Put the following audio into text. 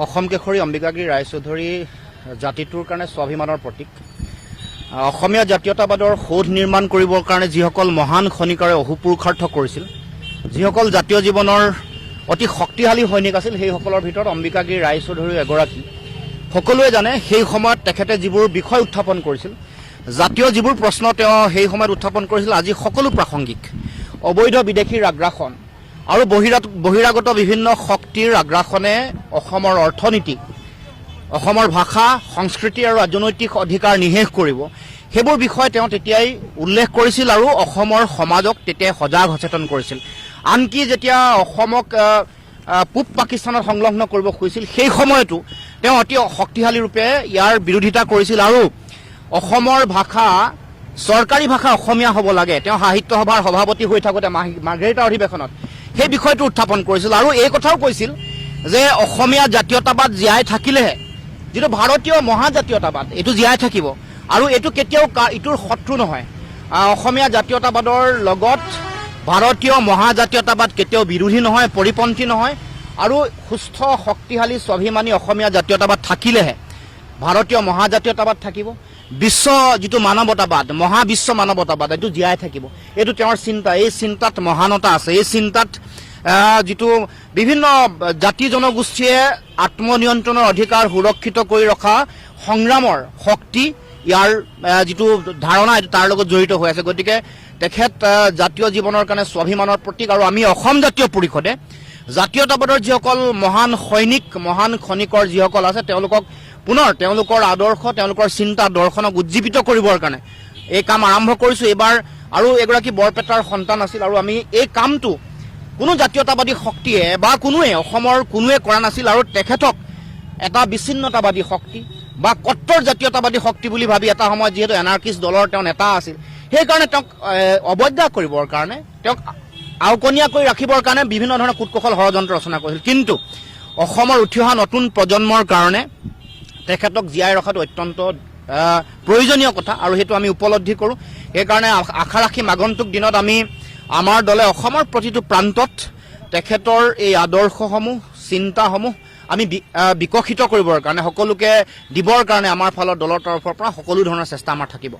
অসম কেশৰী অম্বিকাগিৰি ৰায়চৌধুৰী জাতিটোৰ কাৰণে স্বাভিমানৰ প্ৰতীক। অসমীয়া জাতীয়তাবাদৰ সৌধ নিৰ্মাণ কৰিবৰ কাৰণে যিসকল মহান খনিকাৰে অহোপুৰুষাৰ্থ কৰিছিল, যিসকল জাতীয় জীৱনৰ অতি শক্তিশালী সৈনিক আছিল, সেইসকলৰ ভিতৰত অম্বিকাগিৰি ৰায়চৌধুৰী এগৰাকী। সকলোৱে জানে সেই সময়ত তেখেতে যিবোৰ বিষয় উত্থাপন কৰিছিল, জাতীয় যিবোৰ প্ৰশ্ন তেওঁ সেই সময়ত উত্থাপন কৰিছিল, আজি সকলো প্ৰাসংগিক। অবৈধ বিদেশীৰ আগ্ৰাসন আৰু বহিৰাগত বিভিন্ন শক্তিৰ আগ্ৰাসনে অসমৰ অৰ্থনীতি, অসমৰ ভাষা, সংস্কৃতি আৰু ৰাজনৈতিক অধিকাৰ নিঃশেষ কৰিব, সেইবোৰ বিষয় তেওঁ তেতিয়াই উল্লেখ কৰিছিল আৰু অসমৰ সমাজক তেতিয়াই সজাগ সচেতন কৰিছিল। আনকি যেতিয়া অসমক পূব পাকিস্তানত সংলগ্ন কৰিব খুজিছিল, সেই সময়তো তেওঁ অতি শক্তিশালী ৰূপে ইয়াৰ বিৰোধিতা কৰিছিল আৰু অসমৰ ভাষা, চৰকাৰী ভাষা অসমীয়া হ'ব লাগে। তেওঁ সাহিত্য সভাৰ সভাপতি হৈ থাকোঁতে মাৰ্ঘেৰিটা অধিৱেশনত সেই বিষয়টো উত্থাপন কৰিছিল আৰু এই কথাও কৈছিল যে অসমীয়া জাতীয়তাবাদ জীয়াই থাকিলেহে যিটো ভাৰতীয় মহাজাতীয়তাবাদ এইটো জীয়াই থাকিব আৰু এইটো কেতিয়াও ইটোৰ শত্ৰু নহয়। অসমীয়া জাতীয়তাবাদৰ লগত ভাৰতীয় মহাজাতীয়তাবাদ কেতিয়াও বিৰোধী নহয়, পৰিপন্থী নহয় আৰু সুস্থ শক্তিশালী স্বাভিমানী অসমীয়া জাতীয়তাবাদ থাকিলেহে ভাৰতীয় মহাজাতীয়তাবাদ থাকিব। বিশ্ব যিটো মানৱতাবাদ, মহাবিশ্ব মানৱতাবাদ, এইটো জীয়াই থাকিব। এইটো তেওঁৰ চিন্তা। এই চিন্তাত মহানতা আছে। এই চিন্তাত যিটো বিভিন্ন জাতি জনগোষ্ঠীয়ে আত্মনিয়ন্ত্ৰণৰ অধিকাৰ সুৰক্ষিত কৰি ৰখা সংগ্ৰামৰ শক্তি, ইয়াৰ যিটো ধাৰণা এইটো তাৰ লগত জড়িত হৈ আছে। গতিকে তেখেত জাতীয় জীৱনৰ কাৰণে স্বাভিমানৰ প্ৰতীক আৰু আমি অসম জাতীয় পৰিষদে জাতীয়তাবাদৰ যিসকল মহান সৈনিক, মহান খনিকৰ যিসকল আছে, তেওঁলোকক পুনৰ তেওঁলোকৰ আদৰ্শ, তেওঁলোকৰ চিন্তা দৰ্শনক উজ্জীৱিত কৰিবৰ কাৰণে এই কাম আৰম্ভ কৰিছোঁ। এইবাৰ আৰু এগৰাকী বৰপেটাৰ সন্তান আছিল আৰু আমি এই কামটো কোনো জাতীয়তাবাদী শক্তিয়ে বা অসমৰ কোনোৱে কৰা নাছিল আৰু তেখেতক এটা বিচ্ছিন্নতাবাদী শক্তি বা কট্টৰ জাতীয়তাবাদী শক্তি বুলি ভাবি এটা সময়ত যিহেতু এনাৰ্কিষ্ট দলৰ তেওঁ নেতা আছিল, সেইকাৰণে তেওঁক অৱজ্ঞা কৰিবৰ কাৰণে, তেওঁক আওকণীয়া কৰি ৰাখিবৰ কাৰণে বিভিন্ন ধৰণৰ কূটকৌশল ষড়যন্ত্ৰ ৰচনা কৰিছিল। কিন্তু অসমৰ উঠি অহা নতুন প্ৰজন্মৰ কাৰণে তেখেতক জীয়াই ৰখাটো অত্যন্ত প্ৰয়োজনীয় কথা আৰু সেইটো আমি উপলব্ধি কৰোঁ। সেইকাৰণে আশা ৰাখিম আগন্তুক দিনত আমাৰ দলে অসমৰ প্ৰতিটো প্ৰান্তত তেখেতৰ এই আদৰ্শসমূহ, চিন্তাসমূহ আমি বিকশিত কৰিবৰ কাৰণে, সকলোকে দিবৰ কাৰণে আমাৰ ফালৰ দলৰ তৰফৰ পৰা সকলো ধৰণৰ চেষ্টা আমাৰ থাকিব।